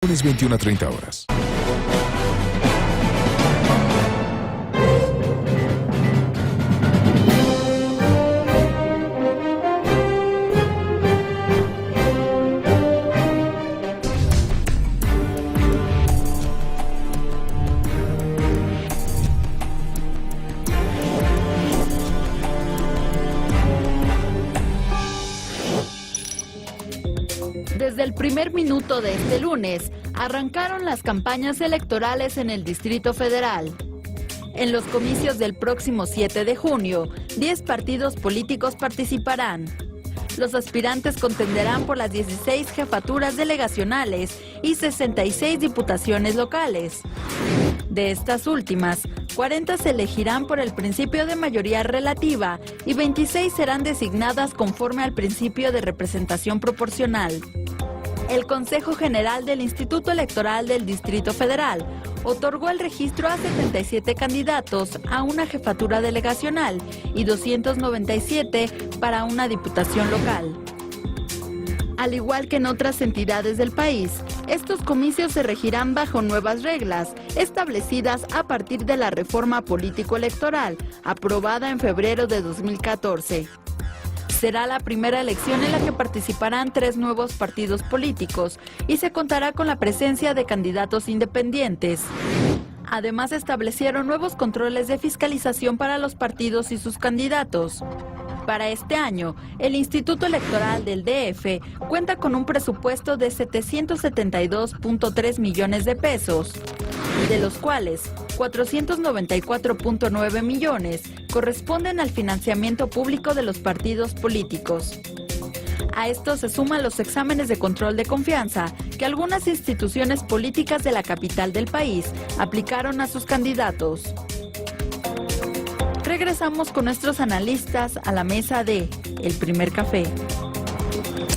Lunes 21 a 30 horas. Desde el primer minuto de este lunes, arrancaron las campañas electorales en el Distrito Federal. En los comicios del próximo 7 de junio, 10 partidos políticos participarán. Los aspirantes contenderán por las 16 jefaturas delegacionales y 66 diputaciones locales. De estas últimas, 40 se elegirán por el principio de mayoría relativa y 26 serán designadas conforme al principio de representación proporcional. El Consejo General del Instituto Electoral del Distrito Federal otorgó el registro a 77 candidatos a una jefatura delegacional y 297 para una diputación local. Al igual que en otras entidades del país, estos comicios se regirán bajo nuevas reglas, establecidas a partir de la reforma político-electoral, aprobada en febrero de 2014. Será la primera elección en la que participarán 3 nuevos partidos políticos y se contará con la presencia de candidatos independientes. Además, establecieron nuevos controles de fiscalización para los partidos y sus candidatos. Para este año, el Instituto Electoral del DF cuenta con un presupuesto de 772.3 millones de pesos, de los cuales 494.9 millones corresponden al financiamiento público de los partidos políticos. A esto se suman los exámenes de control de confianza que algunas instituciones políticas de la capital del país aplicaron a sus candidatos. Regresamos con nuestros analistas a la mesa de El Primer Café.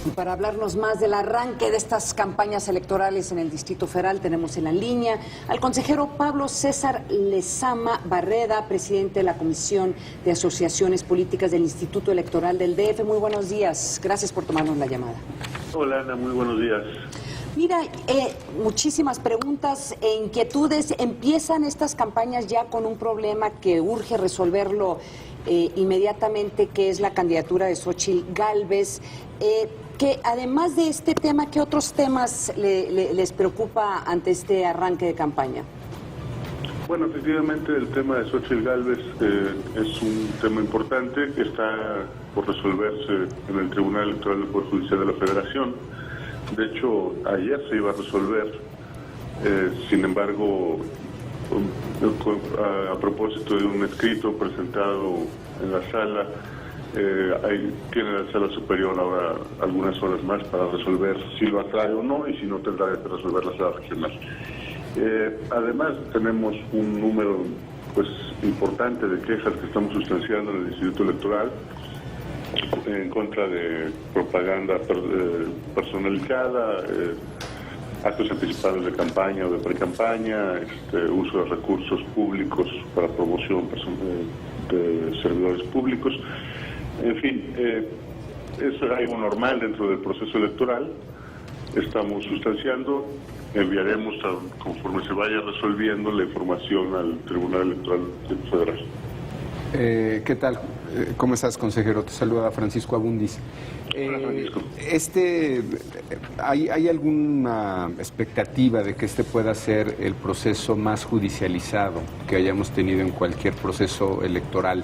Y para hablarnos más del arranque de estas campañas electorales en el Distrito Federal, tenemos en la línea al consejero Pablo César Lezama Barreda, presidente de la Comisión de Asociaciones Políticas del Instituto Electoral del DF. Muy buenos días. Gracias por tomarnos la llamada. Hola, Ana. Muy buenos días. Mira, muchísimas preguntas e inquietudes. Empiezan estas campañas ya con un problema que urge resolverlo inmediatamente, que es la candidatura de Xóchitl Gálvez. Que además de este tema, ¿qué otros temas les preocupa ante este arranque de campaña? Bueno, efectivamente el tema de Xóchitl Gálvez es un tema importante que está por resolverse en el Tribunal Electoral del Poder Judicial de la Federación. De hecho, ayer se iba a resolver, sin embargo, a propósito de un escrito presentado en la sala, tiene la sala superior ahora algunas horas más para resolver si lo atrae o no, y si no tendrá que resolver la sala regional. Además tenemos un número importante de quejas que estamos sustanciando en el Instituto Electoral en contra de propaganda personalizada, actos anticipados de campaña o de pre-campaña, uso de recursos públicos para promoción de servidores públicos. En fin, eso es algo normal dentro del proceso electoral. Estamos sustanciando, enviaremos conforme se vaya resolviendo la información al Tribunal Electoral Federal. ¿Qué tal? ¿Cómo estás, consejero? Te saluda Francisco Abundis. Hola, Francisco. ¿Hay alguna expectativa de que este pueda ser el proceso más judicializado que hayamos tenido en cualquier proceso electoral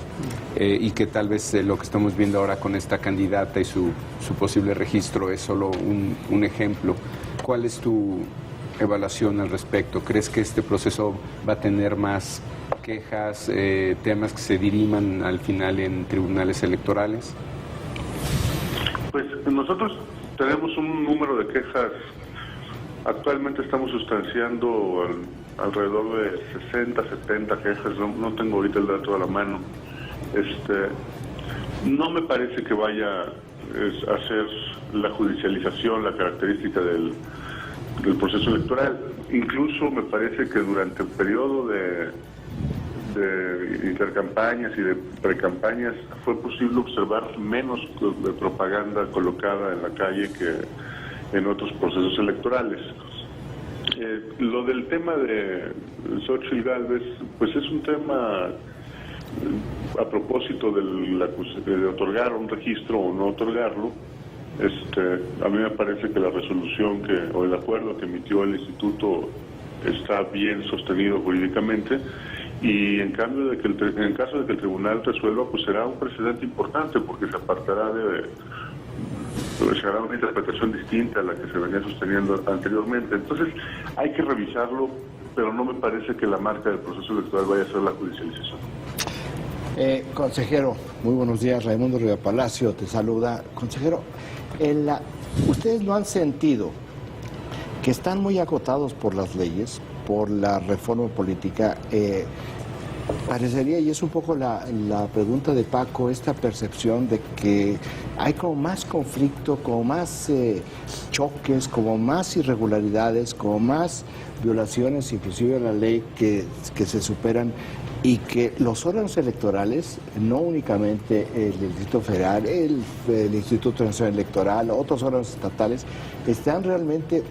y que tal vez lo que estamos viendo ahora con esta candidata y su posible registro es solo un ejemplo? ¿Cuál es tu evaluación al respecto? ¿Crees que este proceso va a tener más quejas, temas que se diriman al final en tribunales electorales? Pues nosotros tenemos un número de quejas. Actualmente estamos sustanciando alrededor de 60, 70 quejas. No tengo ahorita el dato a la mano. No me parece que vaya a ser la judicialización la característica del proceso electoral. Incluso me parece que durante el periodo de intercampañas y de precampañas fue posible observar menos de propaganda colocada en la calle que en otros procesos electorales. Lo del tema de Xóchitl Gálvez, pues es un tema a propósito de otorgar un registro o no otorgarlo. A mí me parece que la resolución o el acuerdo que emitió el instituto está bien sostenido jurídicamente, y en caso de que el tribunal resuelva, pues será un precedente importante, porque se apartará será una interpretación distinta a la que se venía sosteniendo anteriormente. Entonces hay que revisarlo, pero no me parece que la marca del proceso electoral vaya a ser la judicialización. Consejero, muy buenos días. Raimundo Rivera Palacio te saluda. Consejero, ¿ustedes no han sentido que están muy acotados por las leyes, por la reforma política? Parecería, y es un poco la pregunta de Paco, esta percepción de que hay como más conflicto, como más choques, como más irregularidades, como más violaciones inclusive a la ley que se superan, y que los órganos electorales, no únicamente el Distrito Federal, el Instituto Nacional Electoral, otros órganos estatales, están realmente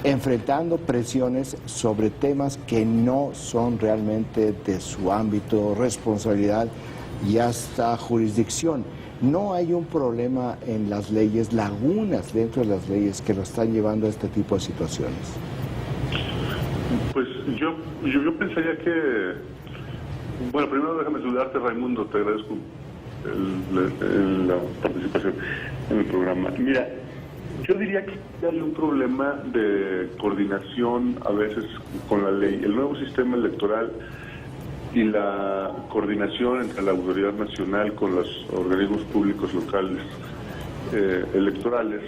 enfrentando presiones sobre temas que no son realmente de su ámbito, responsabilidad y hasta jurisdicción. No hay un problema en las leyes, lagunas dentro de las leyes que lo están llevando a este tipo de situaciones. Pues yo pensaría que, bueno, primero déjame saludarte, Raimundo, te agradezco la participación en el programa. Mira, yo diría que hay un problema de coordinación a veces con la ley. El nuevo sistema electoral y la coordinación entre la Autoridad Nacional con los organismos públicos locales electorales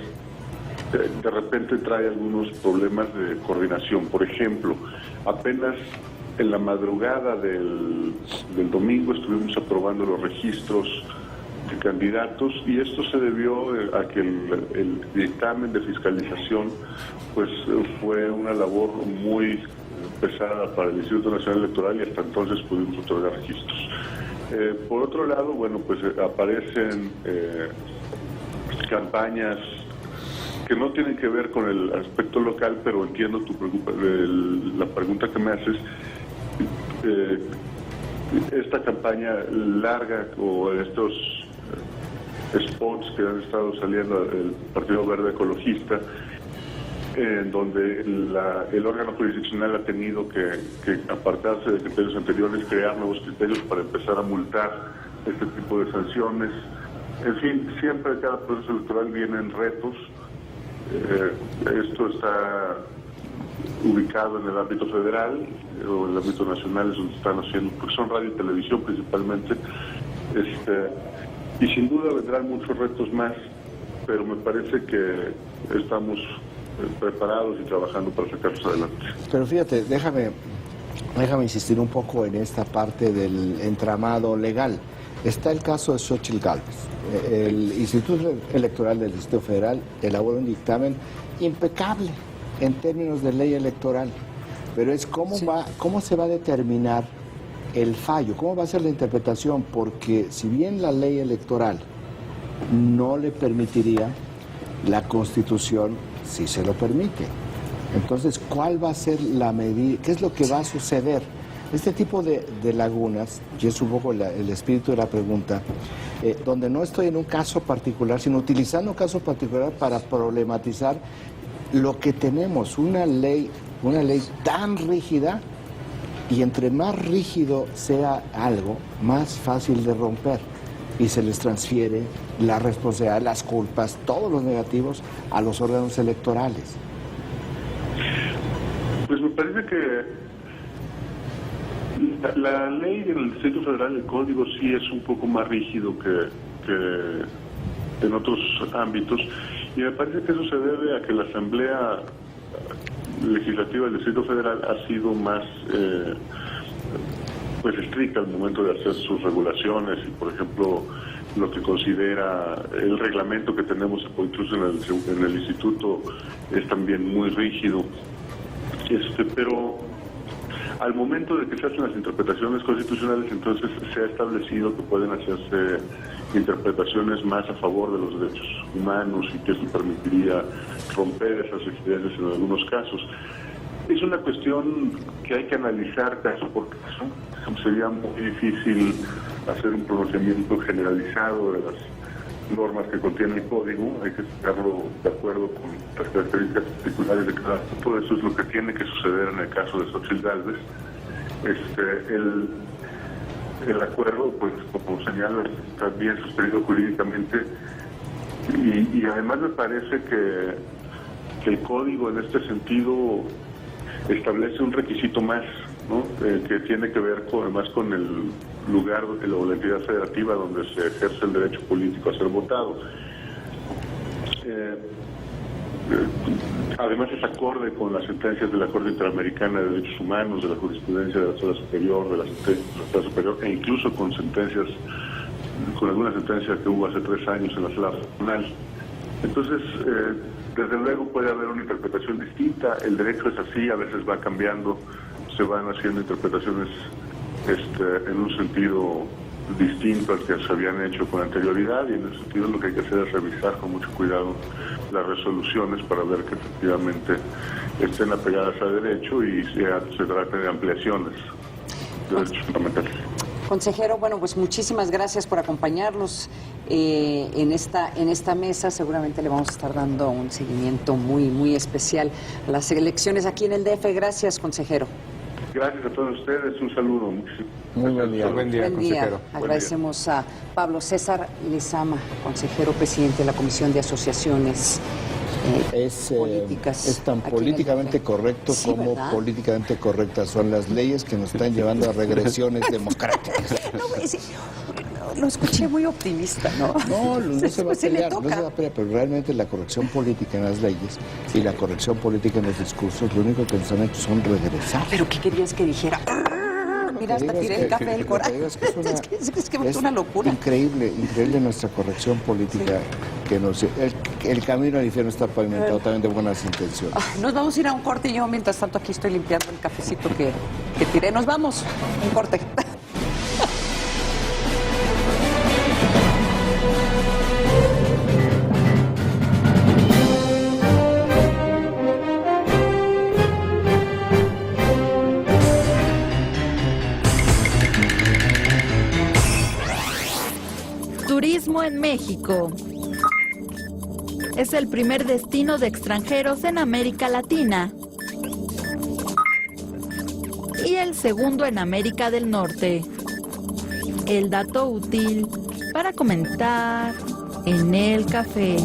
de repente trae algunos problemas de coordinación. Por ejemplo, apenas en la madrugada del domingo estuvimos aprobando los registros de candidatos, y esto se debió a que el dictamen de fiscalización pues fue una labor muy pesada para el Instituto Nacional Electoral, y hasta entonces pudimos otorgar registros. Por otro lado, bueno, pues aparecen campañas que no tienen que ver con el aspecto local, pero entiendo la pregunta que me haces. Esta campaña larga o estos spots que han estado saliendo del Partido Verde Ecologista, en donde el órgano jurisdiccional ha tenido que apartarse de criterios anteriores, crear nuevos criterios para empezar a multar este tipo de sanciones. En fin, siempre cada proceso electoral vienen retos. Esto está ubicado en el ámbito federal o en el ámbito nacional, es donde están haciendo, porque son radio y televisión principalmente, y sin duda vendrán muchos retos más, pero me parece que estamos preparados y trabajando para sacarlos adelante. Pero fíjate, déjame insistir un poco en esta parte del entramado legal. Está el caso de Xóchitl Gálvez. El Instituto Electoral del Distrito Federal elaboró un dictamen impecable en términos de ley electoral, pero es cómo se va a determinar el fallo, cómo va a ser la interpretación, porque si bien la ley electoral no le permitiría, la Constitución sí se lo permite. Entonces, ¿cuál va a ser la medida? ¿Qué es lo que va a suceder? Este tipo de lagunas, y es un poco el espíritu de la pregunta, donde no estoy en un caso particular, sino utilizando un caso particular para problematizar lo que tenemos, una ley tan rígida, y entre más rígido sea algo, más fácil de romper, y se les transfiere la responsabilidad, las culpas, todos los negativos a los órganos electorales. Pues me parece que la ley en el Distrito Federal, el código, sí es un poco más rígido que en otros ámbitos, y me parece que eso se debe a que la Asamblea Legislativa del Distrito Federal ha sido más pues estricta al momento de hacer sus regulaciones, y por ejemplo lo que considera el reglamento que tenemos incluso en el instituto es también muy rígido, pero al momento de que se hacen las interpretaciones constitucionales, entonces se ha establecido que pueden hacerse interpretaciones más a favor de los derechos humanos, y que eso permitiría romper esas exigencias en algunos casos. Es una cuestión que hay que analizar caso por caso. Sería muy difícil hacer un pronunciamiento generalizado de las normas que contiene el código. Hay que estarlo de acuerdo con las características particulares de cada punto. Eso es lo que tiene que suceder en el caso de Xóchitl Gálvez. El acuerdo, pues como señalas, está bien sostenido jurídicamente y además me parece que el código en este sentido establece un requisito más, ¿no? Que tiene que ver además con el lugar o la entidad federativa donde se ejerce el derecho político a ser votado. Además es acorde con las sentencias de la Corte Interamericana de Derechos Humanos, de la jurisprudencia de la Sala Superior, de la Sala Superior, e incluso con algunas sentencias que hubo hace 3 años en la Sala Nacional. Entonces, desde luego puede haber una interpretación distinta. El derecho es así, a veces va cambiando, se van haciendo interpretaciones en un sentido distinto al que se habían hecho con anterioridad, y en ese sentido lo que hay que hacer es revisar con mucho cuidado las resoluciones para ver que efectivamente estén apegadas al derecho y se trate de ampliaciones de derechos fundamentales. Consejero, bueno, pues muchísimas gracias por acompañarnos en esta mesa. Seguramente le vamos a estar dando un seguimiento muy especial a las elecciones aquí en el DF. Gracias, consejero. Gracias a todos ustedes, un saludo. Muy buen día. Buen día, consejero. Agradecemos a Pablo César Lezama, consejero presidente de la Comisión de Asociaciones Políticas. Es tan políticamente correcto como ¿verdad? Políticamente correctas son las leyes que nos están llevando a regresiones democráticas. Lo escuché muy optimista, ¿no? No se va a pelear, pero realmente la corrección política en las leyes y la corrección política en los discursos, lo único que nos han hecho son regresar. ¿Pero qué querías que dijera? Mira, hasta tiré el café del coraje. Es una locura. Increíble nuestra corrección política. Sí. El camino al infierno está pavimentado también de buenas intenciones. Nos vamos a ir a un corte y yo mientras tanto aquí estoy limpiando el cafecito que tiré. Nos vamos, un corte. Turismo en México. Es el primer destino de extranjeros en América Latina y el segundo en América del Norte. El dato útil para comentar en el café.